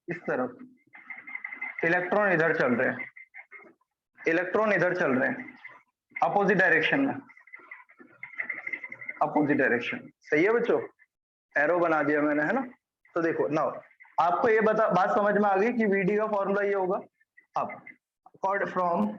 इस तरफ, इलेक्ट्रॉन इधर चल रहे हैं, इलेक्ट्रॉन इधर चल रहे हैं अपोजिट डायरेक्शन में, अपोजिट डायरेक्शन। सही है बच्चों, एरो बना दिया मैंने, है ना। तो देखो नाउ आपको ये बात समझ में आ गई कि वीडी का फॉर्मूला ये होगा। अब cord from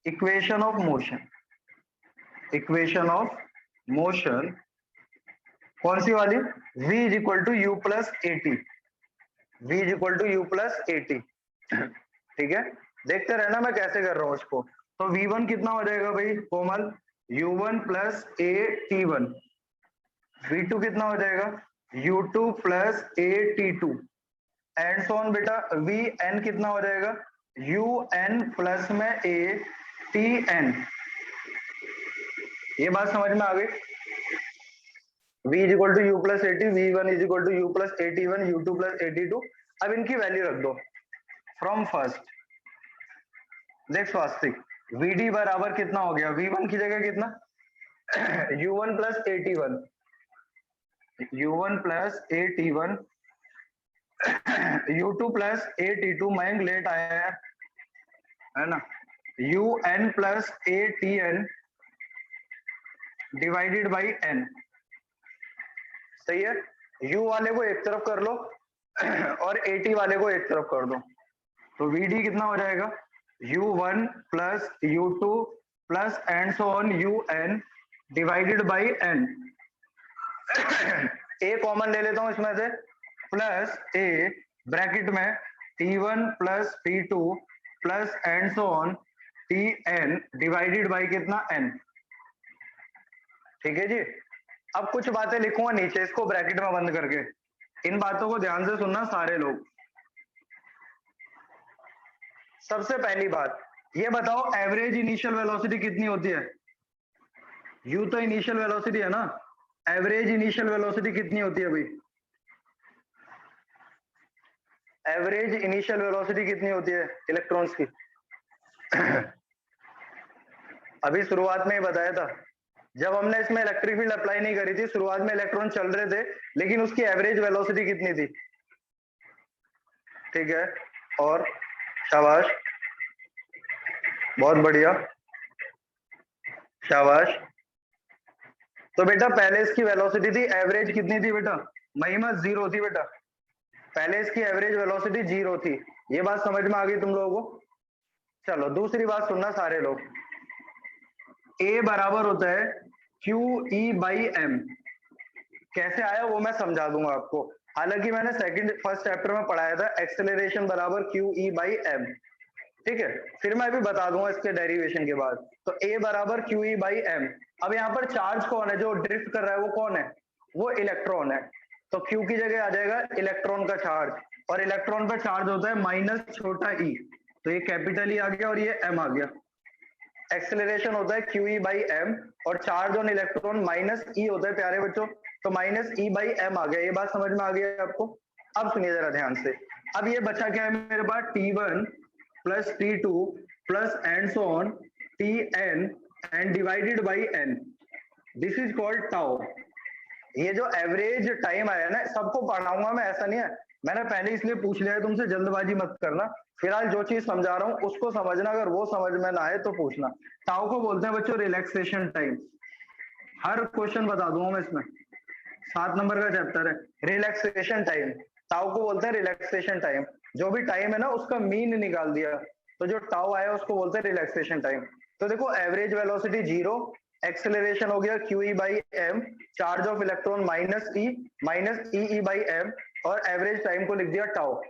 equation of motion, equation of motion कौन सी वाली, v is equal to u plus a t, v is equal to u plus a t. ठीक है, देखते रहना मैं कैसे कर रहा हूँ इसको। तो v1 कितना हो जाएगा भाई Komal, u1 plus a t one, v2 कितना हो जाएगा u2 plus a t two, and so on बेटा। vn कितना हो जाएगा un प्लस में a टी एन। ये बात समझ में आ गई। v is equal to u plus a t, v1 is equal to u plus a t one, u2 plus a t two. अब इनकी वैल्यू रख दो फ्रॉम फर्स्ट। देख स्वास्तिक, vd बराबर कितना हो गया, v1 की जगह कितना u1 plus a t one, u1 plus a t one, u2 plus a t two, मैं लेट आया है ना, un plus a t n divided by n। सही है, u वाले को एक तरफ कर लो और at वाले को एक तरफ कर दो, तो vd कितना हो जाएगा u1 plus u2 plus and so on un divided by n। a common ले लेता हूं इसमें से, प्लस a ब्रैकेट में t1 plus t2 plus and so on tn divided by कितना n। ठीक है जी। अब कुछ बातें लिखूंगा नीचे, इसको ब्रैकेट में बंद करके, इन बातों को ध्यान से सुनना सारे लोग। सबसे पहली बात ये बताओ, एवरेज इनिशियल वेलोसिटी कितनी होती है, यू तो इनिशियल वेलोसिटी है ना, एवरेज इनिशियल वेलोसिटी कितनी होती है भाई, एवरेज इनिशियल वेलोसिटी कितनी होती है इलेक्ट्रॉन्स की अभी शुरुआत में ही बताया था, जब हमने इसमें इलेक्ट्रिक फील्ड अप्लाई नहीं करी थी, शुरुआत में इलेक्ट्रॉन चल रहे थे, लेकिन उसकी एवरेज वेलोसिटी कितनी थी। ठीक है, और शाबाश, बहुत बढ़िया, शाबाश। तो बेटा पहले इसकी वेलोसिटी थी, एवरेज कितनी थी बेटा, महिमा 0 थी बेटा, पहले इसकी एवरेज वेलोसिटी 0 थी। ये बात समझ में आ गई तुम लोगों को। चलो दूसरी बात सुनना सारे लोग, A बराबर होता है क्यू ई बाई एम। कैसे आया वो मैं समझा दूंगा आपको, हालांकि मैंने फर्स्ट चैप्टर में पढ़ाया था एक्सेलरेशन बराबर क्यू ई बाई एम। ठीक है, फिर मैं अभी बता दूंगा इसके डेरिवेशन के बाद। तो A बराबर क्यू ई बाई एम। अब यहाँ पर चार्ज कौन है जो ड्रिफ्ट कर रहा है, वो कौन है, वो इलेक्ट्रॉन है। तो Q की जगह आ जाएगा इलेक्ट्रॉन का चार्ज, और इलेक्ट्रॉन पर चार्ज होता है माइनस छोटा e, तो ये कैपिटल ई आ गया और ये m आ गया। एक्सेलरेशन होता है क्यू ई बाई एम, और चार्ज ऑन इलेक्ट्रॉन माइनस ई होता है प्यारे बच्चों, तो माइनस ई बाई एम आ गया। ये बात समझ में आ गई आपको। अब सुनिए जरा ध्यान से, अब ये बचा क्या है मेरे पास, T1 plus T2 plus and so on Tn and divided by n, this is called tau. ये जो एवरेज टाइम आया ना, सबको पढ़ाऊंगा मैं, ऐसा नहीं है, मैंने पहले इसलिए पूछ लिया है तुमसे, जल्दबाजी मत करना। फिलहाल जो चीज समझा रहा हूँ उसको समझना, अगर वो समझ में ना आए तो पूछना। टाउ को बोलते हैं बच्चों रिलैक्सेशन टाइम, हर क्वेश्चन बता दूंगा मैं इसमें, 7 नंबर का चैप्टर है रिलैक्सेशन टाइम, टाउ को बोलते हैं रिलैक्सेशन टाइम। जो भी टाइम है ना उसका मीन निकाल दिया, तो जो टाउ आया उसको बोलते हैं रिलैक्सेशन टाइम। तो देखो एवरेज वेलोसिटी 0, एक्सेलरेशन हो गया q e by m, charge of electron minus e by m, और एवरेज टाइम को लिख दिया टाउ।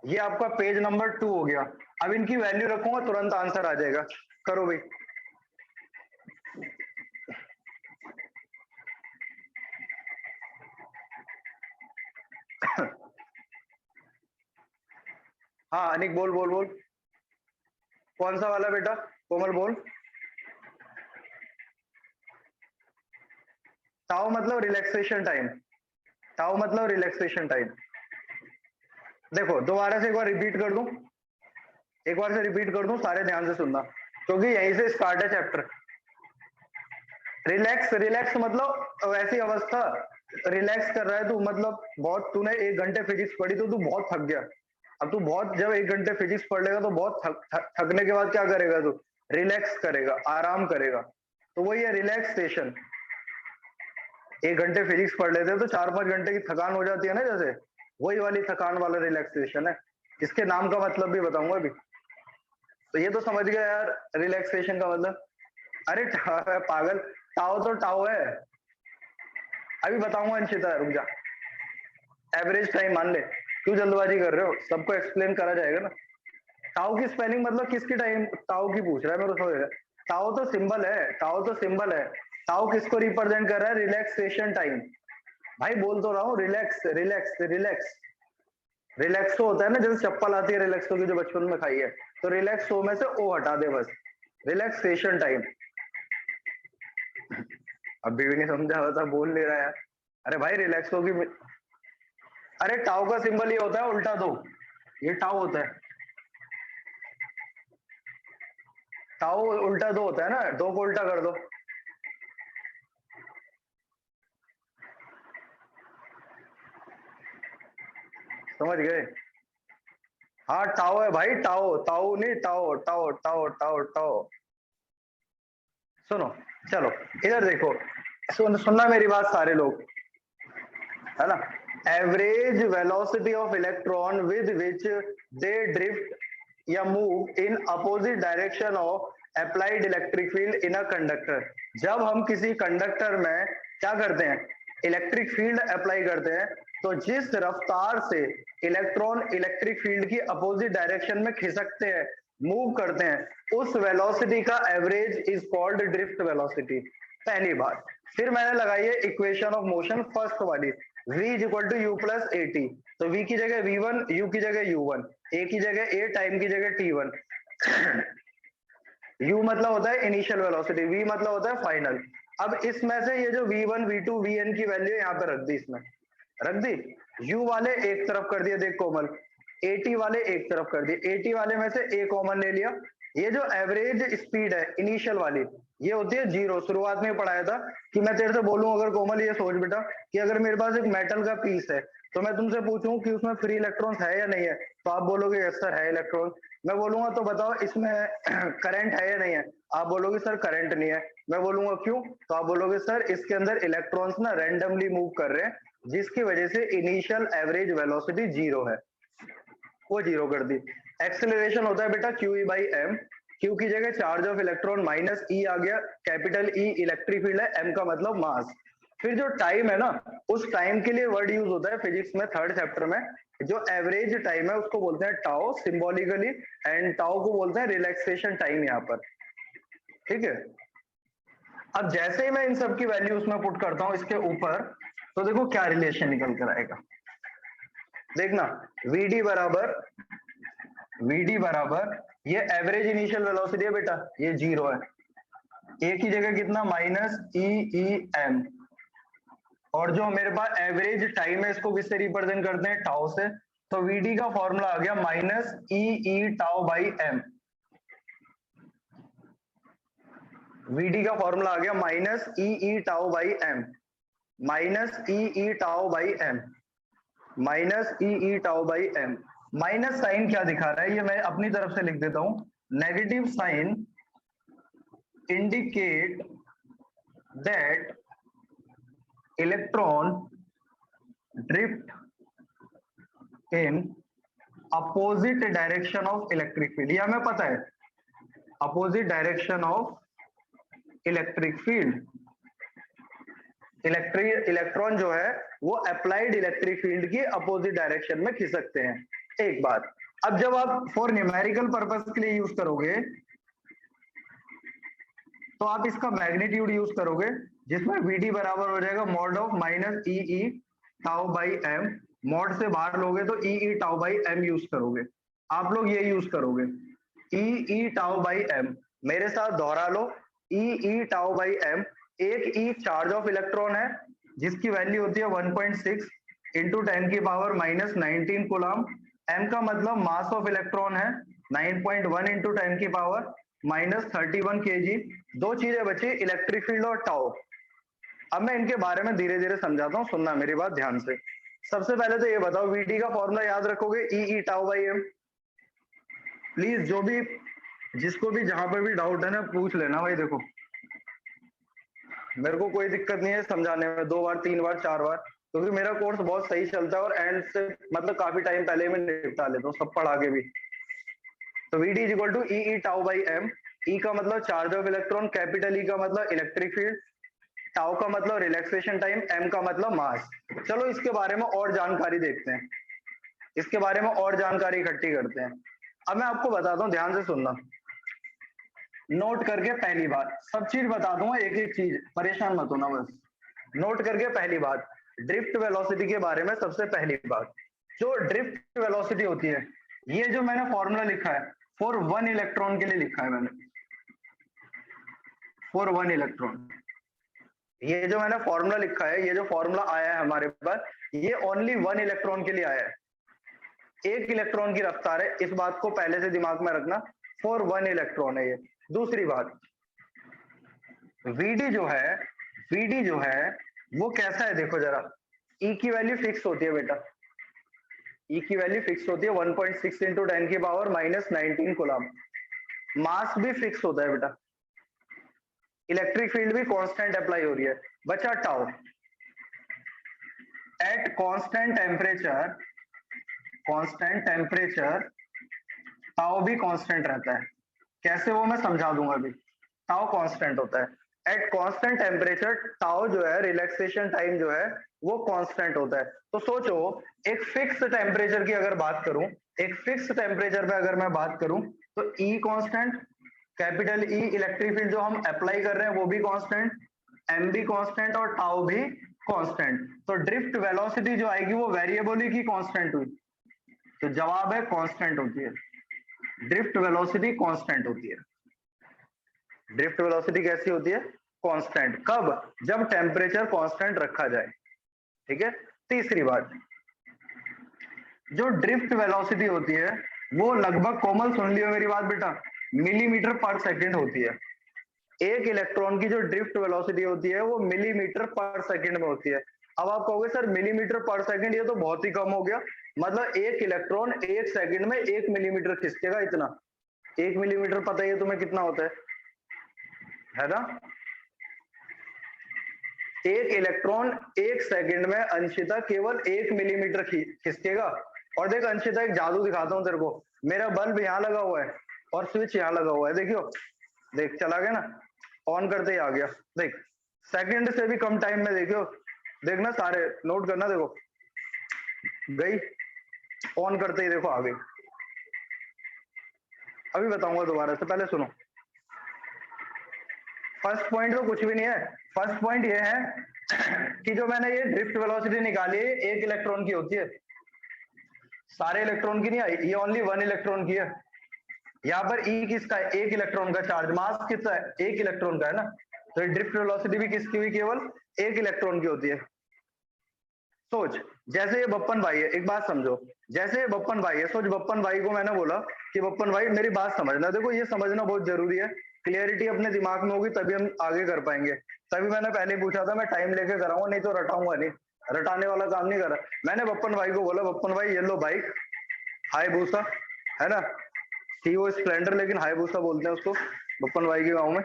ये आपका पेज नंबर 2 हो गया। अब इनकी वैल्यू रखूंगा, तुरंत आंसर आ जाएगा। करो भाई। हाँ अनिक बोल बोल बोल, कौन सा वाला बेटा, कोमल बोल। टाउ मतलब रिलैक्सेशन टाइम, टाउ मतलब रिलैक्सेशन टाइम। देखो दोबारा से एक बार रिपीट कर दूं, एक बार से रिपीट कर दूं, सारे ध्यान से सुनना, क्योंकि यहीं से स्टार्ट है चैप्टर। रिलैक्स, रिलैक्स मतलब वैसी अवस्था रिलैक्स कर रहा है तू, मतलब बहुत, तूने 1 घंटे फिजिक्स पढ़ी तो तू बहुत थक गया। अब तू बहुत, जब 1 घंटे फिजिक्स पढ़ लेगा तो बहुत थकने के बाद क्या करेगा तू? रिलैक्स करेगा, आराम करेगा। तो वही है रिलैक्सेशन। 1 घंटे फिजिक्स पढ़ लेते हैं तो 4-5 घंटे की थकान हो जाती है ना, जैसे वही वाली थकान वाला रिलैक्सेशन है। इसके नाम का मतलब भी बताऊंगा अभी। तो ये तो समझ गया यार रिलैक्सेशन का मतलब। अरे पागल, टाओ तो टाओ है। अभी बताऊंगा अंशिता, रुक जा। एवरेज टाइम मान ले, क्यों जल्दबाजी कर रहे हो? सबको एक्सप्लेन करा जाएगा ना। टाओ की स्पेलिंग मतलब किसकी टाइम टाओ की पूछ रहा है मेरे को समझ। टाओ तो सिंबल है, टाओ तो सिंबल है। टाओ किसको रिप्रेजेंट कर रहा है? Relaxation time. भाई बोल तो रहा हूँ, रिलैक्स रिलैक्स रिलैक्स। रिलैक्सो होता है ना, जैसे चप्पल आती है रिलैक्सो की जो बचपन में खाई है, तो रिलैक्सो में से ओ हटा दे बस। Relaxation time. अभी भी नहीं समझा होता, बोल ले रहा है। अरे भाई रिलैक्सो की, अरे टाओ का सिंबल ये होता है उल्टा दो, ये टाओ होता है। टाओ उल्टा दो होता है ना, दो को उल्टा कर दो। समझ गए? हाँ टाओ है भाई, टाओ, टाओ नहीं, tau tau tau tau tau. सुनो, चलो इधर देखो, सुनना मेरी बात सारे लोग, है ना। Average velocity of electron with which they drift या move in opposite direction of applied electric field in a conductor. जब हम किसी कंडक्टर में क्या करते हैं, इलेक्ट्रिक फील्ड अप्लाई करते हैं, तो जिस रफ्तार से इलेक्ट्रॉन इलेक्ट्रिक फील्ड की अपोजिट डायरेक्शन में खिसकते हैं, मूव करते हैं, उस वेलोसिटी का average is called drift velocity. पहली बात। फिर मैंने लगाई है इक्वेशन ऑफ मोशन फर्स्ट वाली, v is equal to u plus a t. तो v की जगह v1, u की जगह u1, a की जगह a, टाइम की जगह t1। u मतलब होता है इनिशियल वेलोसिटी, v मतलब होता है फाइनल। अब इसमें से ये जो v1 v2 vn की वैल्यू यहाँ पे रख दी, इसमें रख दी। u वाले एक तरफ कर दिए, देख कोमल, at वाले एक तरफ कर दिए, at वाले में से a कॉमन ले लिया। ये जो एवरेज स्पीड है इनिशियल वाली, ये होती है जीरो। शुरुआत में पढ़ाया था कि मैं तेरे से बोलूं, अगर कोमल ये सोच बेटा कि अगर मेरे पास एक मेटल का पीस है, तो मैं तुमसे पूछूं कि उसमें फ्री इलेक्ट्रॉन्स है या नहीं है, तो आप बोलोगे यस सर है इलेक्ट्रॉन। मैं बोलूंगा तो बताओ इसमें करंट है या नहीं है, आप बोलोगे सर करंट नहीं है। मैं बोलूंगा क्यों, तो आप बोलोगे सर इसके अंदर इलेक्ट्रॉन्स ना रैंडमली मूव कर रहे हैं, जिसकी वजह से इनिशियल एवरेज वेलोसिटी जीरो है, वो जीरो कर दी। एक्सेलरेशन होता है बेटा q e by m. Q की जगह charge of electron minus e आ गया, कैपिटल ई इलेक्ट्रिक फील्ड है, एम का मतलब मास। फिर जो टाइम है ना, उस टाइम के लिए वर्ड यूज होता है फिजिक्स में थर्ड चैप्टर में, जो एवरेज टाइम है उसको बोलते हैं टाओ सिंबॉलिकली, एंड टाओ को बोलते हैं रिलैक्सेशन टाइम यहाँ पर। ठीक है। अब जैसे ही मैं इन सब की वैल्यू उसमें पुट करता हूँ इसके ऊपर, तो देखो क्या रिलेशन निकल कर आएगा। देखना, वीडी बराबर, वीडी बराबर, ये एवरेज इनिशियल वेलोसिटी है बेटा, ये जीरो है। ए की जगह कितना, माइनस ई ई एम। और जो मेरे पास एवरेज टाइम है इसको किससे रिप्रेजेंट करते हैं, टाउ से। तो वीडी का फॉर्मूला आ गया minus e e tau by m. V d का फॉर्मूला आ गया minus e e tau by m, minus e e tau by m, minus e e tau by m. Minus sign क्या दिखा रहा है, ये मैं अपनी तरफ से लिख देता हूं। Negative sign indicate that electron drift in opposite direction of electric field. यह हमें पता है, opposite direction of electric field. Electron जो है वो अप्लाइड इलेक्ट्रिक फील्ड की अपोजिट डायरेक्शन में खिसकते हैं। एक बात। अब जब आप फॉर न्यूमेरिकल पर्पस के लिए यूज करोगे, तो आप इसका मैग्नीट्यूड यूज करोगे, जिसमें वीडी बराबर हो जाएगा mod of minus e e tau by m. Mod से बाहर लोगे तो e e tau by m use करोगे, आप लोग ये यूज करोगे e e tau by m. मेरे साथ दोहरा लो, e e tau by m. एक ई चार्ज ऑफ इलेक्ट्रॉन है, जिसकी वैल्यू होती है 1.6 इंटू 10 की पावर माइनस 19 कूलम। एम का मतलब मास ऑफ इलेक्ट्रॉन है 9.1 इंटू 10 की पावर माइनस 31 kg। दो चीजें बची, इलेक्ट्रिक फील्ड और टाउ। अब मैं इनके बारे में धीरे धीरे समझाता हूँ, सुनना मेरी बात ध्यान से। सबसे पहले तो ये बताओ, वीटी का फॉर्मूला याद रखोगे, ई टाउ बाई एम। प्लीज जो भी, जिसको भी जहां पर भी डाउट है ना, पूछ लेना भाई। देखो मेरे को कोई दिक्कत नहीं है समझाने में, 2 बार 3 बार 4 बार, क्योंकि मेरा कोर्स बहुत सही चलता है और एंड से मतलब काफी टाइम पहले मैं निपटा लेता हूँ सब पढ़ा के भी। तो VD is equal to E tau by M. E का मतलब charge of electron, capital E का मतलब इलेक्ट्रिक फील्ड, टाउ का मतलब रिलैक्सेशन टाइम, एम का मतलब मास। चलो इसके बारे में और जानकारी देखते हैं, इसके बारे में और जानकारी इकट्ठी करते हैं। अब मैं आपको बताता हूँ, ध्यान से सुनना, नोट करके पहली बात, सब चीज बता दूंगा एक एक चीज, परेशान मत होना बस। नोट करके पहली बात, ड्रिफ्ट वेलोसिटी के बारे में सबसे पहली बात, जो ड्रिफ्ट वेलोसिटी होती है, ये जो मैंने फॉर्मूला लिखा है फॉर 1 इलेक्ट्रॉन के लिए लिखा है मैंने, फॉर 1 इलेक्ट्रॉन। ये जो मैंने फॉर्मूला लिखा है, ये जो फॉर्मूला आया है हमारे पास, ये ओनली 1 इलेक्ट्रॉन के लिए आया है। 1 इलेक्ट्रॉन की रफ्तार है, इस बात को पहले से दिमाग में रखना, फॉर 1 इलेक्ट्रॉन है ये। दूसरी बात, वीडी जो है, वीडी जो है वो कैसा है, देखो जरा, ई की वैल्यू फिक्स होती है बेटा, ई की वैल्यू फिक्स होती है 1.6 इंटू 10 की पावर -19 कूलम। मास भी फिक्स होता है बेटा, इलेक्ट्रिक फील्ड भी कांस्टेंट अप्लाई हो रही है। बचा tau, at constant temperature, constant temperature tau भी कांस्टेंट रहता है। कैसे वो मैं समझा दूंगा अभी। टाउ कांस्टेंट होता है एट कांस्टेंट टेम्परेचर, टाउ जो है रिलैक्सेशन टाइम जो है वो कांस्टेंट होता है। तो सोचो, एक फिक्स टेम्परेचर की अगर बात करूं, एक फिक्स टेम्परेचर पे अगर मैं बात करूं, तो E constant, capital E electric field जो हम अप्लाई कर रहे हैं वो भी कांस्टेंट, एम भी कांस्टेंट और टाउ भी कांस्टेंट। तो ड्रिफ्ट वेलोसिटी जो आएगी वो वेरिएबल ही की कांस्टेंट हुई, तो जवाब है कांस्टेंट होती है। ड्रिफ्ट वेलोसिटी कांस्टेंट होती है। ड्रिफ्ट वेलोसिटी कैसी होती है, कांस्टेंट। कब, जब टेम्परेचर कांस्टेंट रखा जाए, ठीक है। तीसरी बात, जो ड्रिफ्ट वेलोसिटी होती है वो लगभग, कोमल सुन लियो मेरी बात बेटा, मिलीमीटर पर सेकंड होती है। एक इलेक्ट्रॉन की जो ड्रिफ्ट वेलोसिटी होती है वो मिलीमीटर पर सेकंड में होती है। अब आप कहोगे सर मिलीमीटर पर सेकंड ये तो बहुत ही कम हो गया, मतलब एक इलेक्ट्रॉन 1 सेकंड में 1 मिलीमीटर खिसकेगा, इतना। 1 मिलीमीटर पता ही है तुम्हें कितना होता है ना। एक इलेक्ट्रॉन 1 सेकंड में अंशिता केवल 1 मिलीमीटर खिसकेगा। और देख अंशिता, एक जादू दिखाता हूं तेरे को, मेरा बल्ब यहाँ लगा हुआ है और स्विच यहाँ लगा हुआ है, देखियो, देख चला गया ना, ऑन करते ही आ गया। देख सेकंड से भी कम टाइम में, देखियो, देखना सारे नोट करना, देखो गई, ऑन करते ही देखो आ गई। अभी बताऊंगा दोबारा से, पहले सुनो। फर्स्ट पॉइंट तो कुछ भी नहीं है, फर्स्ट पॉइंट ये है कि जो मैंने ये ड्रिफ्ट वेलोसिटी निकाली है 1 इलेक्ट्रॉन की होती है, सारे इलेक्ट्रॉन की नहीं आई, ये ओनली 1 इलेक्ट्रॉन की है। यहाँ पर ई किसका है, 1 इलेक्ट्रॉन का चार्ज, मास कितना है, 1 इलेक्ट्रॉन का है ना, तो ड्रिफ्ट वेलोसिटी भी किसकी हुई, केवल 1 इलेक्ट्रॉन की होती है। सोच, जैसे ये बप्पन भाई है, एक बात समझो, जैसे ये बप्पन भाई है, सोच बप्पन भाई को मैंने बोला कि बप्पन भाई मेरी बात समझना, देखो ये समझना बहुत जरूरी है, क्लियरिटी अपने दिमाग में होगी तभी हम आगे कर पाएंगे। तभी मैंने पहले पूछा था, मैं टाइम लेके कराऊंगा, नहीं तो रटाऊंगा नहीं, रटाने वाला काम नहीं कर रहा। मैंने बप्पन भाई को बोला, बप्पन भाई ये लो बाइक, हाई भूसा है ना, थी वो स्प्लेंडर लेकिन हाई भूसा बोलते हैं उसको बप्पन भाई के गाँव में।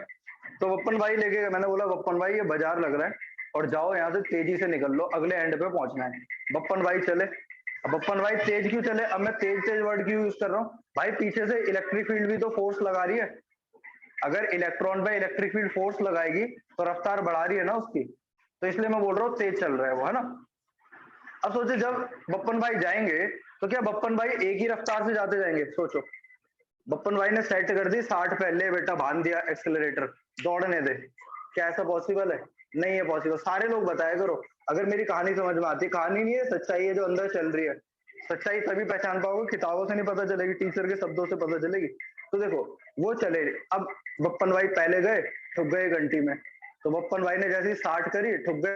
तो बप्पन भाई लेके, मैंने बोला बप्पन भाई ये बाजार लग रहा है और जाओ यहाँ से तेजी से निकल लो, अगले एंड पे पहुंचना है। बप्पन भाई चले। अब बप्पन भाई तेज क्यों चले, अब मैं तेज वर्ड क्यों यूज कर रहा हूँ भाई, पीछे से इलेक्ट्रिक फील्ड भी तो फोर्स लगा रही है, अगर इलेक्ट्रॉन पे इलेक्ट्रिक फील्ड फोर्स लगाएगी तो रफ्तार बढ़ा रही है ना उसकी, तो इसलिए मैं बोल रहा हूँ तेज चल रहा है वो, है ना। अब सोचे जब बप्पन भाई जाएंगे तो क्या बप्पन भाई एक ही रफ्तार से जाते जाएंगे, सोचो, बप्पन भाई ने सेट कर दी 60 पहले, बेटा बांध दिया एक्सेलरेटर, दौड़ने दे, क्या ऐसा पॉसिबल है, नहीं है पॉसिबल। सारे लोग बताया करो अगर मेरी कहानी समझ में आती, कहानी नहीं है सच्चाई है जो अंदर चल रही है, सच्चाई तभी पहचान पाओगे, किताबों से नहीं पता चलेगी, टीचर के शब्दों से पता चलेगी। तो देखो वो चले, अब बप्पन भाई पहले गए, ठुक गए घंटी में, तो बप्पन भाई ने जैसे 60 करी, ठुक गए